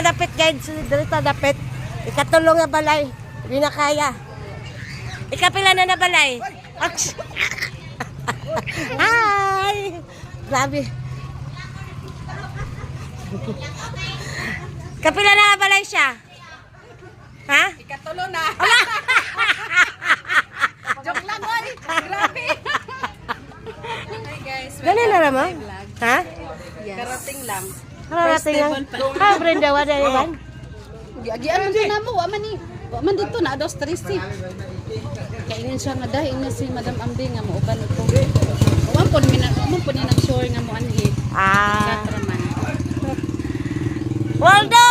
dapit guys, dito dapit. Ikatulong na balay, hindi na kaya. Ikapila na balay. Hi! Grabe. Kapila na balay siya. Ha? Ikatulo na. Joke lang, oy. Grabe. Hi guys. Ganun na naman. Ha? Yes. Karating lang. Nakarating lang. Ha, Brenda, wala naman. Giagian man na mo, wa man ni. Wa man dito na dos 30. Kainin siya nga dahil na si Madam Ambi nga mo uban ito. Wa pon ni nag-sure nga mo anhi. Ah. Katraman. Waldo!